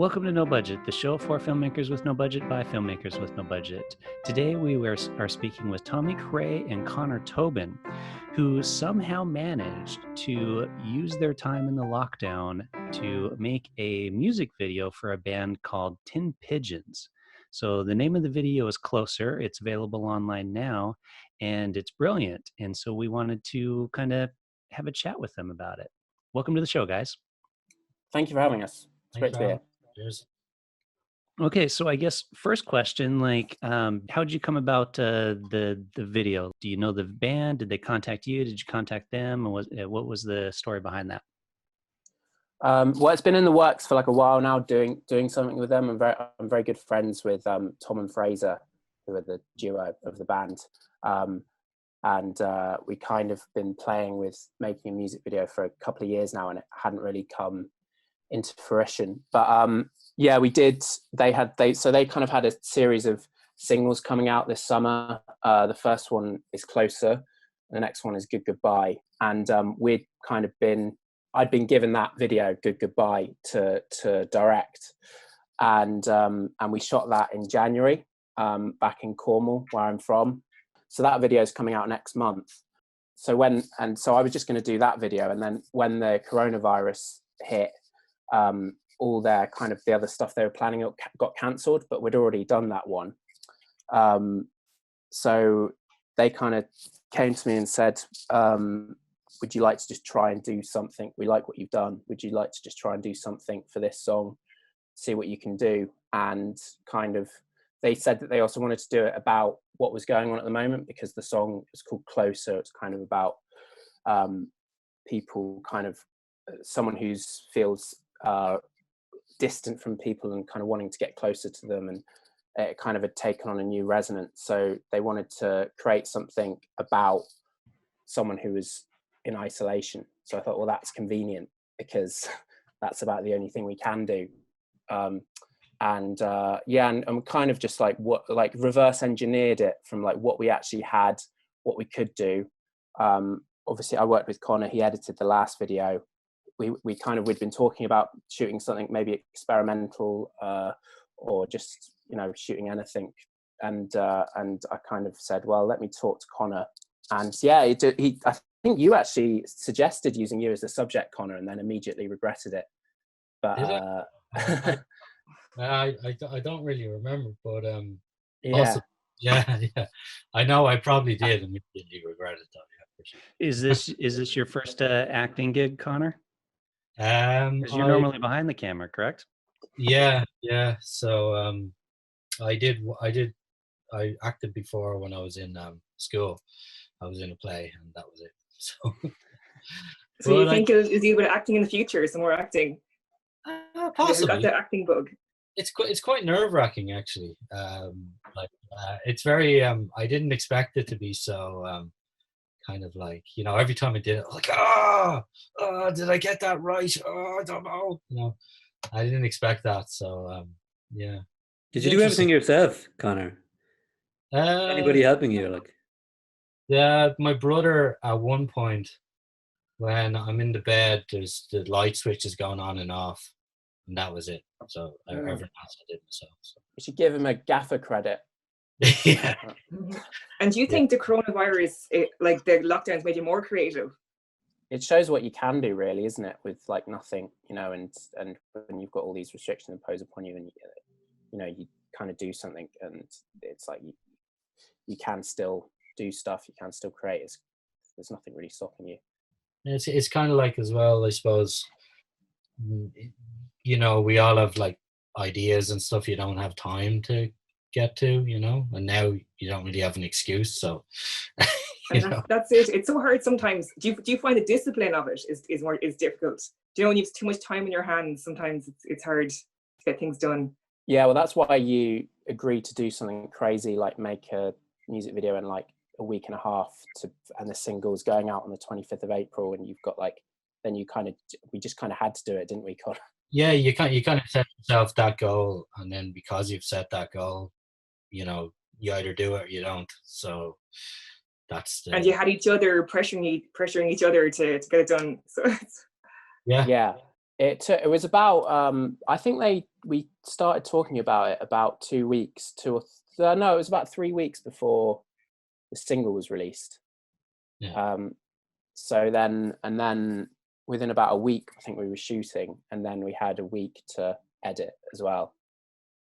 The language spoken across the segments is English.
Welcome to No Budget, the show for filmmakers with no budget by filmmakers with no budget. Today we are speaking with Tommy Creagh and Conor Tobin, who somehow managed to use their time in the lockdown to make a music video for a band called Tin Pigeons. So the name of the video is Closer. It's available online now, and it's brilliant. And so we wanted to kind of have a chat with them about it. Welcome to the show, guys. Thank you for having us. It's great to be here. Cheers. Okay, so I guess first question, how'd you come about the video? Do you know the band? Did they contact you? Did you contact them? Or what was the story behind that? Well, it's been in the works for like a while now, doing something with them. I'm very good friends with Tom and Fraser, who are the duo of the band, and we kind of been playing with making a music video for a couple of years now, and it hadn't really come into fruition. But yeah, we did. They kind of had a series of singles coming out this summer. The first one is Closer, and the next one is Good Goodbye. And I'd been given that video, Good Goodbye, to direct, and we shot that in January back in Cornwall, where I'm from. So that video is coming out next month. So I was just going to do that video, and then when the coronavirus hit, all their kind of the other stuff they were planning got cancelled, but we'd already done that one. So they kind of came to me and said, would you like to just try and do something? We like what you've done. Would you like to just try and do something for this song? See what you can do. And kind of, they said that they also wanted to do it about what was going on at the moment, because the song is called Closer. It's kind of about people, kind of someone who feels distant from people and kind of wanting to get closer to them, and it kind of had taken on a new resonance. So they wanted to create something about someone who was in isolation. So I thought, well, that's convenient, because that's about the only thing we can do. And kind of just reverse engineered it from like what we actually had, what we could do. Obviously I worked with Conor, he edited the last video. We'd been talking about shooting something maybe experimental, or just, shooting anything. And I kind of said, well, let me talk to Conor. And yeah, I think you actually suggested using you as the subject, Conor, and then immediately regretted it. But I don't really remember, but yeah. Also, yeah, I know I probably did immediately regret it, though. Yeah, for sure. Is this your first acting gig, Conor? Because you're normally behind the camera, correct? Yeah. So I acted before when I was in school. I was in a play, and that was it. So you think is you good at acting in the future? Some more acting? Possibly. Got the acting bug. It's quite nerve-wracking, actually. It's very. I didn't expect it to be so. Kind of like, every time I did it, I was like, did I get that right? I don't know. I didn't expect that. So yeah. Did you do everything yourself, Conor? Anybody helping you? Yeah, my brother, at one point, when I'm in the bed, there's the light switches going on and off, and that was it. So everything else I did myself. So. You should give him a gaffer credit. Yeah. And do you think the coronavirus, the lockdowns, made you more creative? It shows what you can do, really, isn't it? With like nothing, and when you've got all these restrictions imposed upon you, and you kind of do something, and it's like you can still do stuff, you can still create. There's nothing really stopping you. It's kind of like, as well, I suppose, we all have like ideas and stuff you don't have time to get to, and now you don't really have an excuse. So that's it. It's so hard sometimes. Do you find the discipline of it is difficult? Do you know, when you have too much time in your hands, sometimes it's hard to get things done? Yeah, well, that's why you agreed to do something crazy, like make a music video in like a week and a half, and the single's going out on the 25th of April, and you've got we just kind of had to do it, didn't we, Conor? Yeah, you kind of set yourself that goal, and then because you've set that goal, you either do it or you don't. So that's and you had each other pressuring each other to get it done. So yeah, It was about I think we started talking about it about 2 weeks, no, it was about 3 weeks before the single was released. Yeah. So then within about a week, I think we were shooting, and then we had a week to edit as well.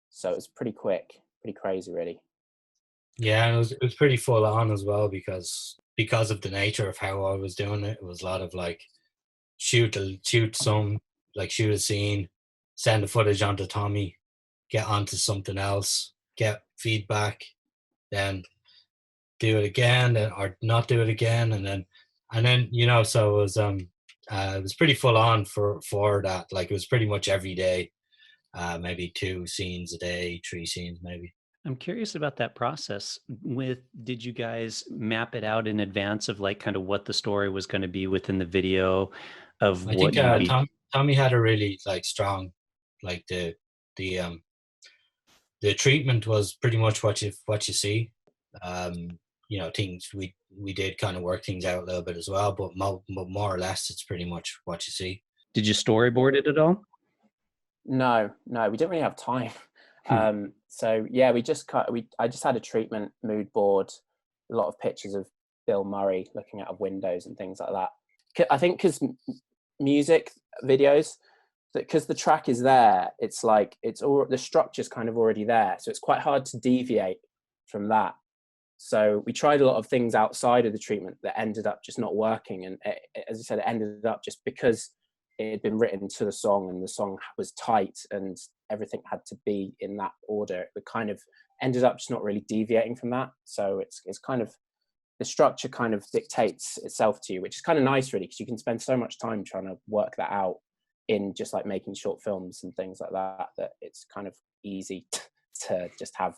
So it was pretty quick, pretty crazy, really. Yeah, and it was pretty full on as well because of the nature of how I was doing it. It was a lot of like shoot a scene, send the footage onto Tommy, get onto something else, get feedback, then do it again, or not do it again, and then so it was pretty full on for that. Like it was pretty much every day, maybe 2 scenes a day, 3 scenes maybe. I'm curious about that process. Did you guys map it out in advance of like kind of what the story was going to be within the video of I what think you'd be? Tommy had a really like strong, like the treatment was pretty much what you see. Things we did kind of work things out a little bit as well, but more or less it's pretty much what you see. Did you storyboard it at all? No, we didn't really have time. So yeah, I just had a treatment mood board, a lot of pictures of Bill Murray looking out of windows and things like that. I think because music videos, because the track is there, it's like the structure's kind of already there, so it's quite hard to deviate from that. So we tried a lot of things outside of the treatment that ended up just not working, and as I said, it ended up just because it had been written to the song and the song was tight and everything had to be in that order. It kind of ended up just not really deviating from that. So it's kind of, the structure kind of dictates itself to you, which is kind of nice really, because you can spend so much time trying to work that out in just like making short films and things like that it's kind of easy to just have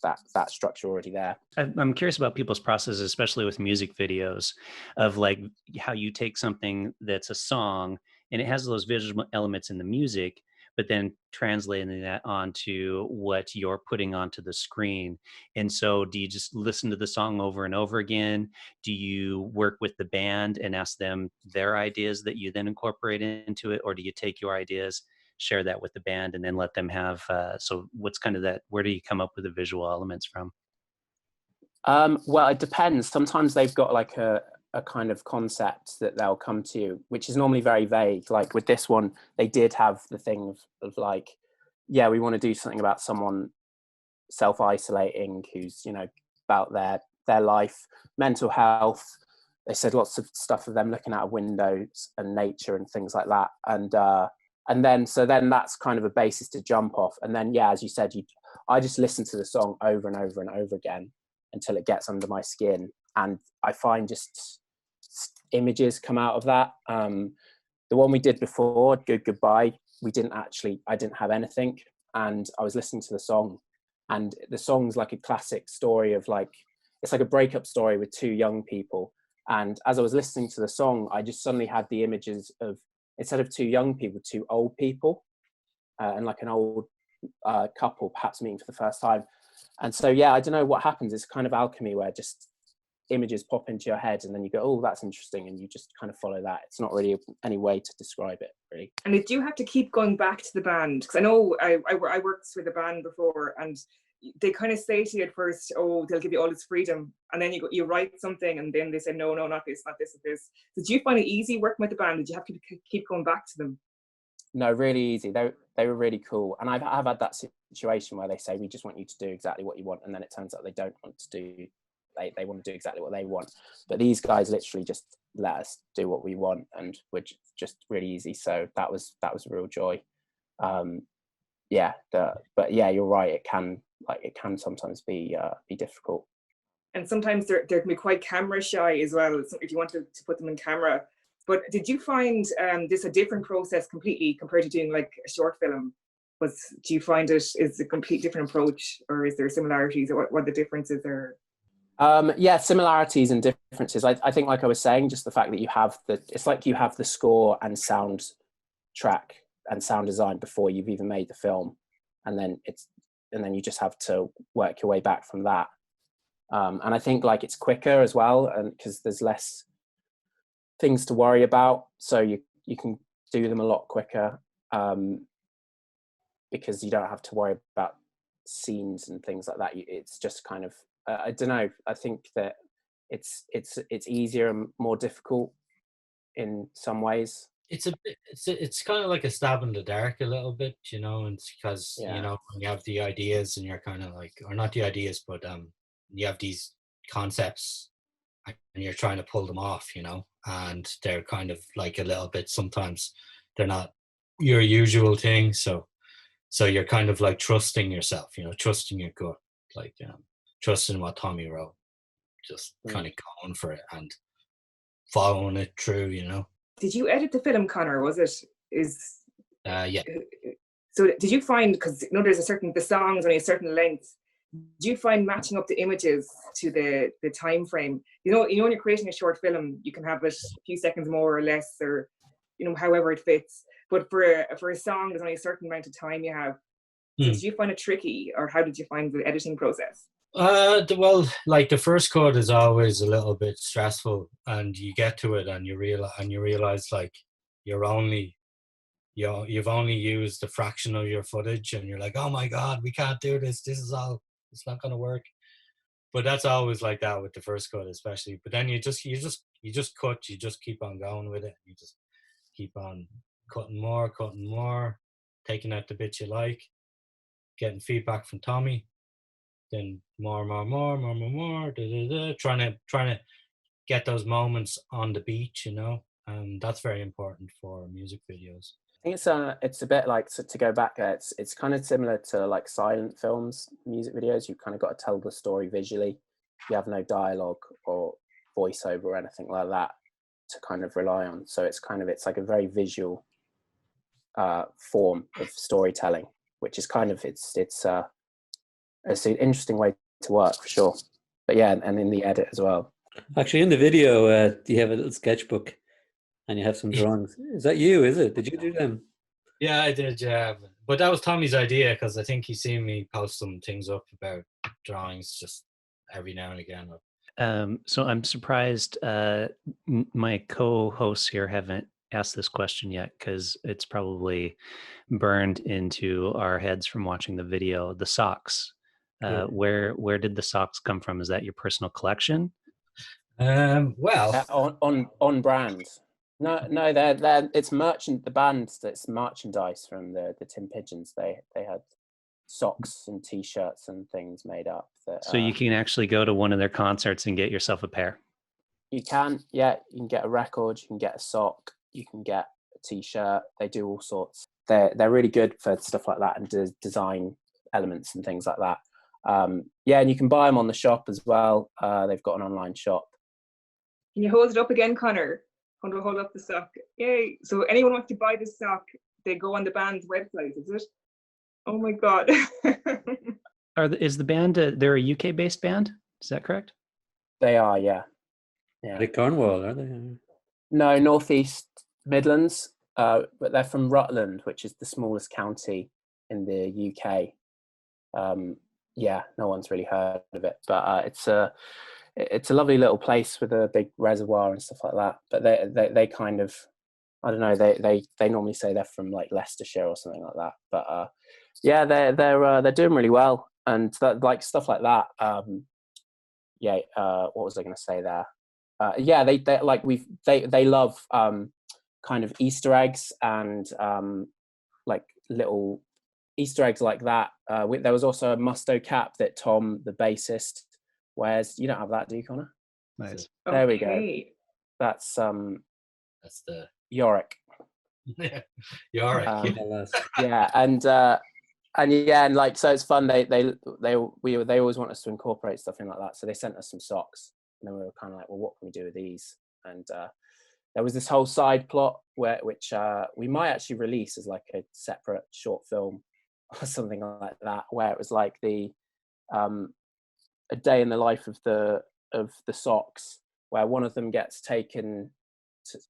that structure already there. I'm curious about people's processes, especially with music videos, of like how you take something that's a song and it has those visual elements in the music, but then translating that onto what you're putting onto the screen. And so do you just listen to the song over and over again? Do you work with the band and ask them their ideas that you then incorporate into it? Or do you take your ideas, share that with the band, and then let them have, so what's kind of that, where do you come up with the visual elements from? Well, it depends. Sometimes they've got like a kind of concept that they'll come to you, which is normally very vague. Like with this one, they did have the thing of like, yeah, we want to do something about someone self-isolating who's, about their life, mental health. They said lots of stuff of them looking out of windows and nature and things like that. And then that's kind of a basis to jump off. And then, yeah, as you said, I just listen to the song over and over and over again until it gets under my skin. And I find just images come out of that. The one we did before, Good Goodbye, I didn't have anything. And I was listening to the song, and the song's like a classic story of like, it's like a breakup story with 2 young people. And as I was listening to the song, I just suddenly had the images of, instead of 2 young people, 2 old people, and like an old couple perhaps meeting for the first time. And so, yeah, I don't know what happens. It's kind of alchemy where just images pop into your head and then you go, oh, that's interesting. And you just kind of follow that. It's not really any way to describe it, really. And did you have to keep going back to the band? Because I know I worked with a band before, and they kind of say to you at first, oh, they'll give you all this freedom. And then you write something and then they say, no, not this, not this, not this. Did you find it easy working with the band? Did you have to keep going back to them? No, really easy. They were really cool. And I've had that situation where they say, we just want you to do exactly what you want. And then it turns out they don't want to do, they want to do exactly what they want. But these guys literally just let us do what we want, and we're just really easy. So that was a real joy. But yeah, you're right. It can sometimes be difficult. And sometimes they can be quite camera shy as well, so if you want to put them in camera. But did you find this a different process completely compared to doing like a short film? Do you find it is a complete different approach, or is there similarities, or what the differences are? Yeah, similarities and differences. I think, like I was saying, just the fact that it's like you have the score and sound track and sound design before you've even made the film, and then you just have to work your way back from that. And I think like it's quicker as well, and because there's less things to worry about, so you can do them a lot quicker, because you don't have to worry about scenes and things like that. It's just kind of, I don't know, I think that it's easier and more difficult in some ways. It's kind of like a stab in the dark a little bit, you know, and it's because Yeah. you know, when you have the ideas and you're kind of like, or not the ideas, but you have these concepts and you're trying to pull them off, you know, and they're kind of like a little bit, sometimes they're not your usual thing, so you're kind of like trusting yourself, you know, trusting your gut, like trusting what Tommy wrote, just kind of going for it and following it through, you know. Did you edit the film, Conor? Was it Yeah. So did you find, because you know there's the songs only a certain length, do you find matching up the images to the time frame? You know, when you're creating a short film, you can have it a few seconds more or less, or you know, however it fits. But for a song, there's only a certain amount of time you have. So did you find it tricky, or how did you find the editing process? Well, like the first cut is always a little bit stressful, and you get to it and you realize like you've only used a fraction of your footage, and you're like, oh my god, we can't do this. It's not gonna work. But that's always like that with the first cut, especially. But then you just cut, you just keep on going with it. You just keep on cutting more, taking out the bits you like, getting feedback from Tommy, then more, trying to get those moments on the beach, you know, and that's very important for music videos. I think it's a bit like, to go back there, it's kind of similar to like silent films, music videos. You've kind of got to tell the story visually. You have no dialogue or voiceover or anything like that to kind of rely on. So it's like a very visual form of storytelling, which is kind of it's an interesting way to work for sure. But yeah, and in the edit as well. Actually, in the video, you have a little sketchbook and you have some drawings. Is that you? Is it? Did you do them? Yeah, I did. Yeah, but that was Tommy's idea, because I think he's seen me post some things up about drawings just every now and again. So I'm surprised my co-hosts here haven't asked this question yet, because it's probably burned into our heads from watching the video. The socks. Where did the socks come from? Is that your personal collection? Well, on brand. No, they're it's the band that's merchandise from the Tin Pigeons. They had socks and t-shirts and things made up. So you can actually go to one of their concerts and get yourself a pair. You can, yeah. You can get a record, you can get a sock, you can get a t-shirt. They do all sorts. They're really good for stuff like that, and design elements and things like that. Yeah, and you can buy them on the shop as well. They've got an online shop. Can you hold it up again, Conor? Hold up the sock. Yay! So anyone wants to buy this sock, they go on the band's website, is it? Oh my god! Is the band? They're a UK-based band. Is that correct? They are, yeah. They're Cornwall, are they? No, Northeast Midlands, but they're from Rutland, which is the smallest county in the UK. Yeah, no one's really heard of it, but it's a lovely little place with a big reservoir and stuff like that. But they kind of, I don't know, they normally say they're from like Leicestershire or something like that. But yeah, they're doing really well, and like stuff like that. Yeah, what was I going to say there? Yeah, they love kind of Easter eggs and like little Easter eggs like that. There was also a Musto cap that Tom, the bassist, wears. You don't have that, do you, Conor? Nice. There we go. That's the Yorick. Yorick. Yeah, and yeah, and like, so it's fun. They always want us to incorporate stuff in like that. So they sent us some socks, and then we were kind of like, well, what can we do with these? And there was this whole side plot which we might actually release as like a separate short film or something like that, where it was like a day in the life of the socks, where one of them gets taken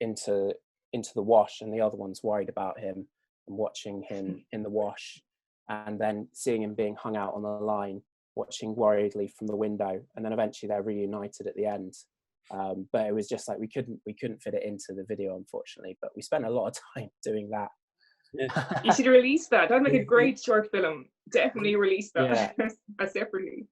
into the wash, and the other one's worried about him and watching him in the wash, and then seeing him being hung out on the line, watching worriedly from the window, and then eventually they're reunited at the end. But it was just like we couldn't fit it into the video, unfortunately. But we spent a lot of time doing that. Yeah. You should release that. That'd make a great short film. Definitely release that separately.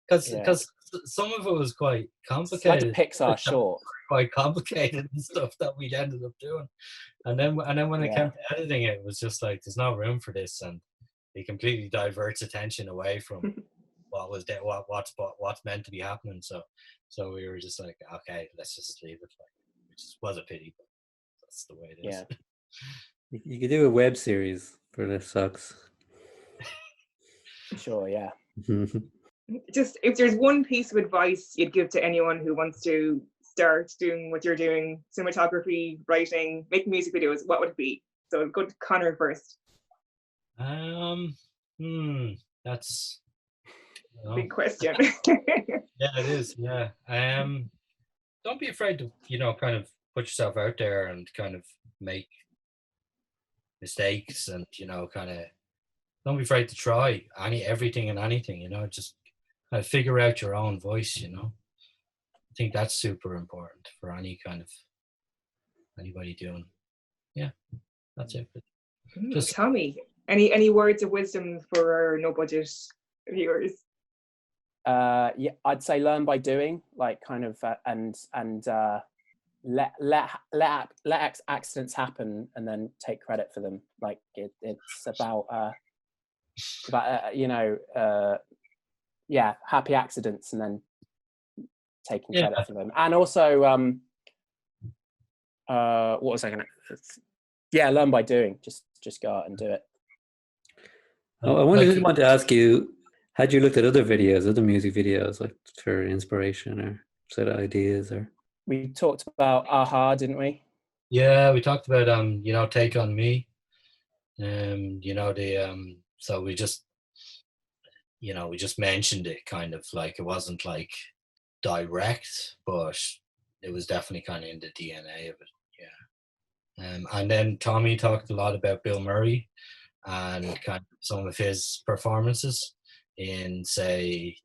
Because some of it was quite It's like a complicated. Pixar short. Quite complicated and stuff that we ended up doing. And then when it came to editing it, was just like, there's no room for this, and it completely diverts attention away from what's meant to be happening. So we were just like, okay, let's just leave it, which was a pity, but that's the way it is. Yeah. You could do a web series for the socks. Sure, yeah. Just if there's one piece of advice you'd give to anyone who wants to start doing what you're doing, cinematography, writing, making music videos, what would it be? So go to Conor first. That's Big question. yeah, it is. Yeah. Don't be afraid to, kind of put yourself out there and kind of make mistakes, and kind of don't be afraid to try everything and anything. Just kind of figure out your own voice. I think that's super important for anybody doing. Yeah, that's it. Just Tommy, any words of wisdom for our no budget viewers? Yeah, I'd say learn by doing, like kind of, and let accidents happen and then take credit for them. Like it's about happy accidents and then taking credit for them. And also what was I gonna learn by doing. Just go out and do it. I want to ask you, had you looked at other music videos, like for inspiration or set of ideas? Or we talked about Aha, didn't we? Yeah, we talked about Take On Me. So we just mentioned it, kind of like, it wasn't like direct, but it was definitely kind of in the DNA of it. Yeah. And then Tommy talked a lot about Bill Murray and kind of some of his performances in, say,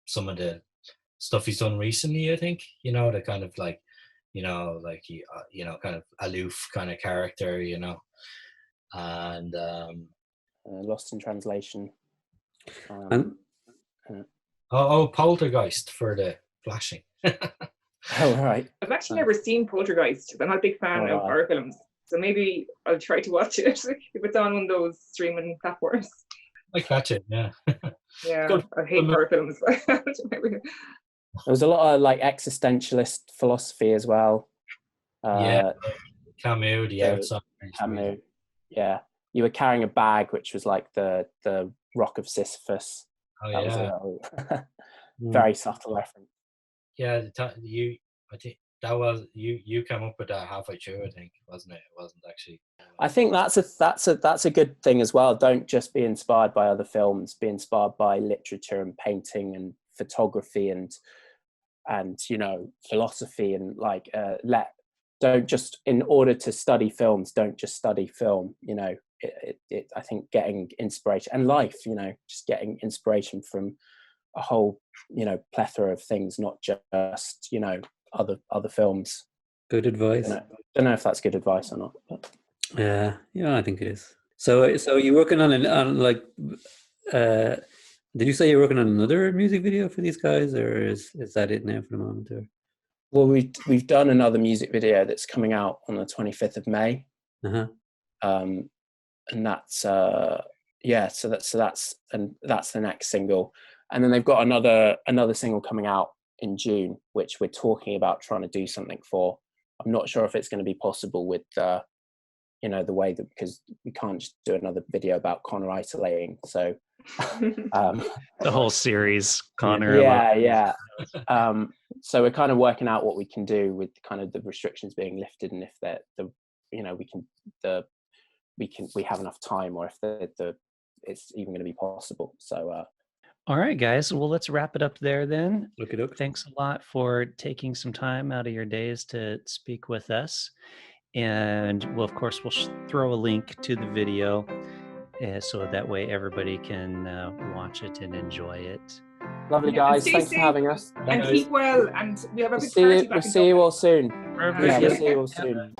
some of the stuff he's done recently. I think the kind of like kind of aloof kind of character, and Lost in Translation. Poltergeist for the flashing. Oh, right. I've actually never seen Poltergeist. I'm not a big fan of horror films, so maybe I'll try to watch it if it's on one of those streaming platforms. I catch it, yeah. Yeah, I hate horror films. There was a lot of like existentialist philosophy as well. Camus, The Outside. Camus, yeah. You were carrying a bag, which was like the Rock of Sisyphus. Oh, that yeah. was a very subtle reference. Yeah, I think that was you came up with that halfway through, I think, wasn't it? It wasn't actually. I think that's a good thing as well. Don't just be inspired by other films. Be inspired by literature and painting and photography and philosophy, and like don't just, in order to study films, don't just study film. I think getting inspiration and life, just getting inspiration from a whole plethora of things, not just other films. Good advice. Don't know if that's good advice or not, but yeah, I think it is. So you're working on like did you say you're working on another music video for these guys, or is that it now for the moment? Or? Well, we've done another music video that's coming out on the 25th of May. And that's so that's the next single. And then they've got another single coming out in June, which we're talking about trying to do something for. I'm not sure if it's going to be possible with the way that, because we can't just do another video about Conor isolating. So the whole series, Conor. Yeah. So we're kind of working out what we can do with kind of the restrictions being lifted, and if we have enough time, or if it's even going to be possible. So all right, guys. Well, let's wrap it up there then. Look it up. Thanks a lot for taking some time out of your days to speak with us. And of course, we'll throw a link to the video so that way everybody can watch it and enjoy it. Lovely, Yeah, and guys. stay Thanks for safe having us. and keep well. And we have a We'll big see party you. back We'll in see you Dublin. all soon. Perfect. Yeah, Yeah. we'll see you all soon.